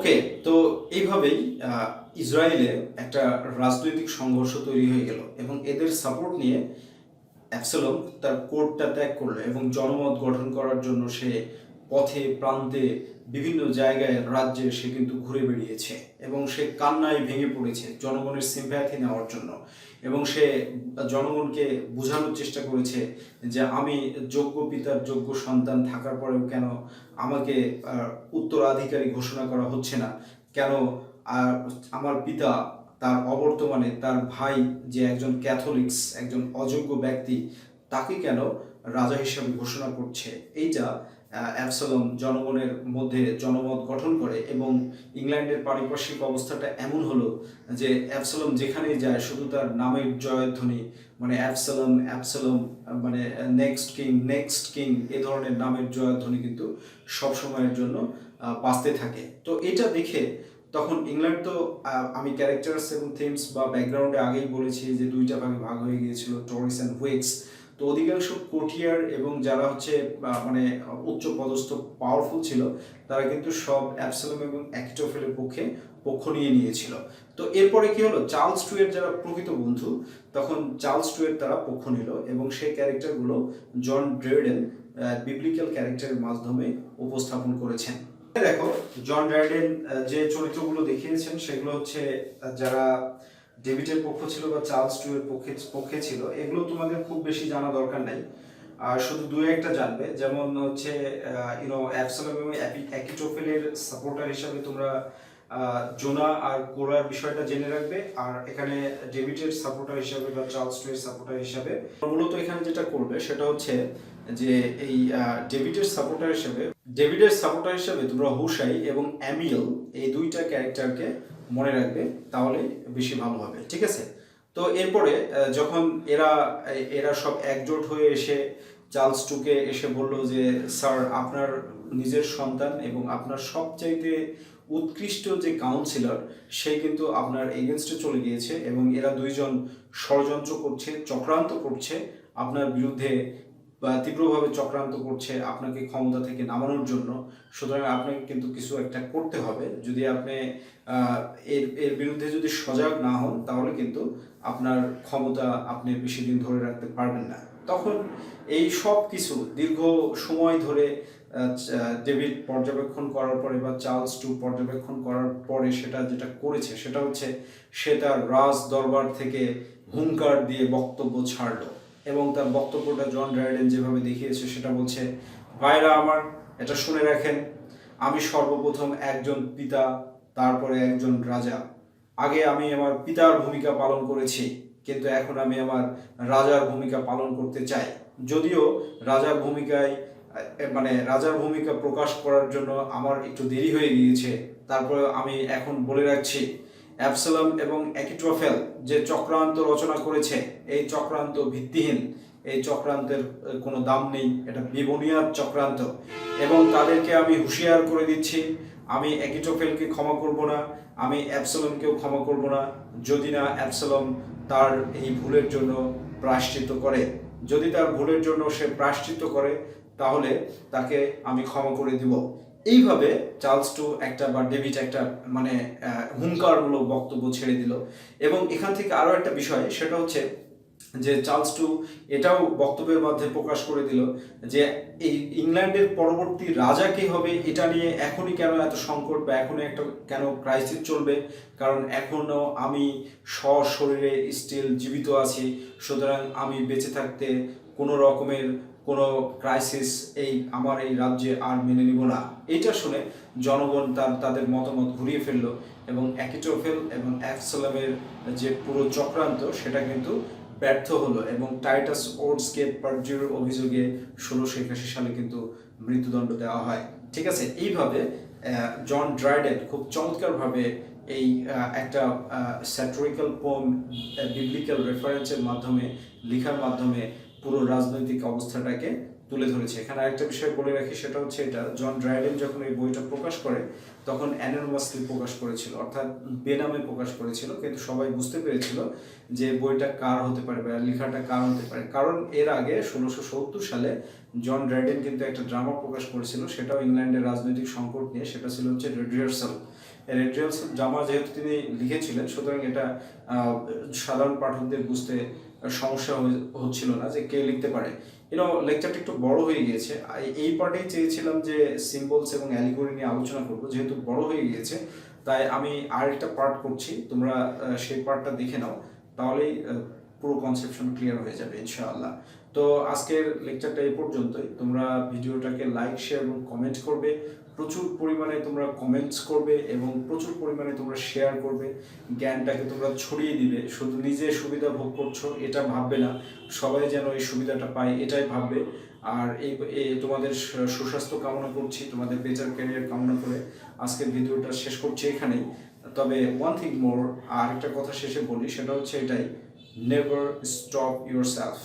ওকে, তো এইভাবেই ইসরায়েলে একটা রাজনৈতিক সংঘর্ষ তৈরি হয়ে গেল এবং এদের সাপোর্ট নিয়ে অ্যাবসালম তার কোর্টটা ত্যাগ করলো এবং জনমত গঠন করার জন্য সে পথে প্রান্তে বিভিন্ন জায়গায় রাজ্যে সে কিন্তু ঘুরে বেরিয়েছে এবং সে কান্নায় ভেঙে পড়েছে জনগণের সিম্প্যাথি নেওয়ার জন্য। এবং সে জনগণকে বোঝানোর চেষ্টা করেছে যে আমি যোগ্য পিতার যোগ্য সন্তান থাকার পরেও কেন আমাকে উত্তরাধিকারী ঘোষণা করা হচ্ছে না, কেন আমার পিতা তার অবর্তমানে তার ভাই যে একজন ক্যাথলিক্স একজন অযোগ্য ব্যক্তি তাকে কেন রাজা হিসাবে ঘোষণা করছে। এইটা অ্যাবসালম জনগণের মধ্যে জনমত গঠন করে এবং ইংল্যান্ডের পারিপার্শ্বিক অবস্থাটা এমন হলো যে অ্যাবসালম যেখানেই যায় শুধু তার নামের জয়ধ্বনি, মানে অ্যাবসালম অ্যাবসালম, মানে নেক্সট কিং এ ধরনের নামের জয়ধ্বনি কিন্তু সব সময়ের জন্য বাঁচতে থাকে। তো এটা দেখে তখন ইংল্যান্ড তো আমি ক্যারেক্টার্স এবং থিমস বা ব্যাকগ্রাউন্ডে আগেই বলেছি যে দুইটা ভাগে ভাগ হয়ে গিয়েছিল, টরিস অ্যান্ড হুইগস। তো অধিকাংশ কোটিয়ার এবং যারা হচ্ছে মানে উচ্চ পদস্থ পাওয়ারফুল ছিল তারা কিন্তু সব অ্যাবসালম এবং অ্যাকিটোফেলের পক্ষ নিয়ে নিয়েছিল। তো এরপরে কি হলো, চার্লস টুয়ের যারা প্রকৃত বন্ধু তখন চার্লস টুয়ের তারা পক্ষ নিল এবং সেই ক্যারেক্টারগুলো জন ড্রাইডেন বিবলিক্যাল ক্যারেক্টারের মাধ্যমে উপস্থাপন করেছেন। দেখো, জন ড্রাইডেন যে চরিত্রগুলো দেখিয়েছেন সেগুলো হচ্ছে যারা ডেভিডের পক্ষ ছিল বা চার্লস টুয়ের পক্ষে ছিল, এগুলো তোমাদের খুব বেশি জানা দরকার নাই, আর শুধু দু একটা জানবে। যেমন হচ্ছে অ্যাবসালম এবং অ্যাকিটোফেলের সাপোর্টার হিসাবে তোমরা জোনা আর কোরার বিষয়টা জেনে রাখবে, আর এখানে ডেভিডের সাপোর্টার হিসাবে বা চার্লস টুয়ের সাপোর্টার হিসাবে মূলত এখানে যেটা করবে সেটা হচ্ছে যে এই ডেভিডের সাপোর্টার হিসাবে তোমরা হুশাই এবং অ্যামিয়েল এই দুইটা ক্যারেক্টারকে মনে রাখবে, তাহলে বেশি ভালো হবে। ঠিক আছে? তো এরপরে যখন এরা সব একজোট হয়ে এসে চার্লস টুকে এসে বলল যে স্যার, আপনার নিজের সন্তান এবং আপনার সবচাইতে উৎকৃষ্ট যে কাউন্সিলর সে কিন্তু আপনার এগেনস্টে চলে গিয়েছে এবং এরা দুইজন ষড়যন্ত্র করছে, চক্রান্ত করছে আপনার বিরুদ্ধে, তীব্রভাবে চক্রান্ত করছে আপনাকে ক্ষমতা থেকে নামানোর জন্য। সুতরাং আপনাকে কিন্তু কিছু একটা করতে হবে। যদি আপনি এর বিরুদ্ধে যদি সজাগ না হন তাহলে কিন্তু আপনার ক্ষমতা আপনি বেশি দিন ধরে রাখতে পারবেন না। তখন এই সব কিছু দীর্ঘ সময় ধরে ডেভিড পর্যবেক্ষণ করার পরে বা চার্লস টু পর্যবেক্ষণ করার পরে সেটা যেটা করেছে সেটা হচ্ছে সে তার রাজ দরবার থেকে হুঙ্কার দিয়ে বক্তব্য ছাড়লো এবং তার বক্তব্যটা জন ড্রাইডেন যেভাবে দেখিয়েছে সেটা বলছে, ভাইরা আমার, এটা শুনে রাখেন, আমি সর্বপ্রথম একজন পিতা, তারপরে একজন রাজা। আগে আমি আমার পিতার ভূমিকা পালন করেছি, কিন্তু এখন আমি আমার রাজার ভূমিকা পালন করতে চাই। যদিও রাজার ভূমিকা প্রকাশ করার জন্য আমার একটু দেরি হয়ে গিয়েছে, তারপরে আমি এখন বলে রাখছি, অ্যাবসালম এবং অ্যাকিটোফেল যে চক্রান্ত রচনা করেছে এই চক্রান্ত ভিত্তিহীন, এই চক্রান্তের কোনো দাম নেই, এটা বেবুনিয়াদ চক্রান্ত। এবং তাদেরকে আমি হুঁশিয়ার করে দিচ্ছি, আমি অ্যাকিটোফেলকে ক্ষমা করব না, আমি অ্যাবসালমকেও ক্ষমা করব না, যদি না অ্যাবসালম তার এই ভুলের জন্য প্রায়শ্চিত্ত করে। যদি তার ভুলের জন্য সে প্রায়শ্চিত্ত করে তাহলে তাকে আমি ক্ষমা করে দিব। এইভাবে চার্লস টু একটা বা ডেভিড একটা মানে হুঙ্কারমূলক বক্তব্য ছেড়ে দিল। এবং এখান থেকে আরও একটা বিষয় সেটা হচ্ছে যে চার্লস টু এটাও বক্তব্যের মধ্যে প্রকাশ করে দিল যে এই ইংল্যান্ডের পরবর্তী রাজা কে হবে এটা নিয়ে এখনই কেন এত সংকট বা এখনই একটা কেন ক্রাইসিস চলবে, কারণ এখনও আমি সশরীরে স্টিল জীবিত আছি। সুতরাং আমি বেঁচে থাকতে কোনো রকমের কোনো ক্রাইসিস আমার এই রাজ্যে আর মেনে নিব না। এইটা শুনে জনগণ তাদের মতামত ঘুরিয়ে ফেললো এবং অ্যাকিটোফেল এবং অ্যাবসালমের যে পুরো চক্রান্ত সেটা কিন্তু ব্যর্থ হলো এবং টাইটাস ওটসকে পারজুরির অভিযোগে 1681 সালে কিন্তু মৃত্যুদণ্ড দেওয়া হয়। ঠিক আছে? এইভাবে জন ড্রাইডেন খুব চমৎকারভাবে এই একটা স্যাটিরিক্যাল পোম বিবলিক্যাল রেফারেন্সের মাধ্যমে লেখার মাধ্যমে পুরো রাজনৈতিক অবস্থাটাকে তুলে ধরেছে। এখানে আরেকটা বিষয় বলে রাখি, সেটা হচ্ছে এটা জন ড্রাইডেন যখন এই বইটা প্রকাশ করে তখন অ্যানোনিমাসলি প্রকাশ করেছিল, অর্থাৎ বেনামে প্রকাশ করেছিল, কিন্তু সবাই বুঝতে পেরেছিল যে বইটা কার হতে পারে বা লেখাটা কার হতে পারে। কারণ এর আগে 1670 সালে জন ড্রাইডেন কিন্তু একটা ড্রামা প্রকাশ করেছিল, সেটাও ইংল্যান্ডের রাজনৈতিক সংকট নিয়ে, সেটা ছিল হচ্ছে রিহার্সাল। রেড রেলস জামা যেহেতু তিনি লিখেছিলেন, সুতরাং এটা সাধারণ পাঠকদের বুঝতে সমস্যা হচ্ছিল না যে কে লিখতে পারে। লেকচারটা একটু বড় হয়ে গিয়েছে। এই পার্টেই চেয়েছিলাম যে সিম্বলস এবং অ্যালিগরি নিয়ে আলোচনা করবো, যেহেতু বড় হয়ে গিয়েছে তাই আমি আরেকটা পার্ট করছি, তোমরা সেই পার্টটা দেখে নাও, তাহলেই পুরো কনসেপশন ক্লিয়ার হয়ে যাবে ইনশাআল্লাহ। তো আজকের লেকচারটা এই পর্যন্তই। তোমরা ভিডিওটাকে লাইক, শেয়ার এবং কমেন্ট করবে, প্রচুর পরিমাণে তোমরা কমেন্টস করবে এবং প্রচুর পরিমাণে তোমরা শেয়ার করবে, জ্ঞানটাকে তোমরা ছড়িয়ে দিবে। শুধু নিজে সুবিধা ভোগ করছো এটা ভাববে না, সবাই যেন এই সুবিধাটা পায় এটাই ভাববে। আর এই তোমাদের সুস্বাস্থ্য কামনা করছি, তোমাদের বেটার ক্যারিয়ার কামনা করে আজকের ভিডিওটা শেষ করছি এখানেই। তবে ওয়ান থিং মোর, আর একটা কথা শেষে বলি, সেটা হচ্ছে এটাই, নেভার স্টপ ইউর সেলফ।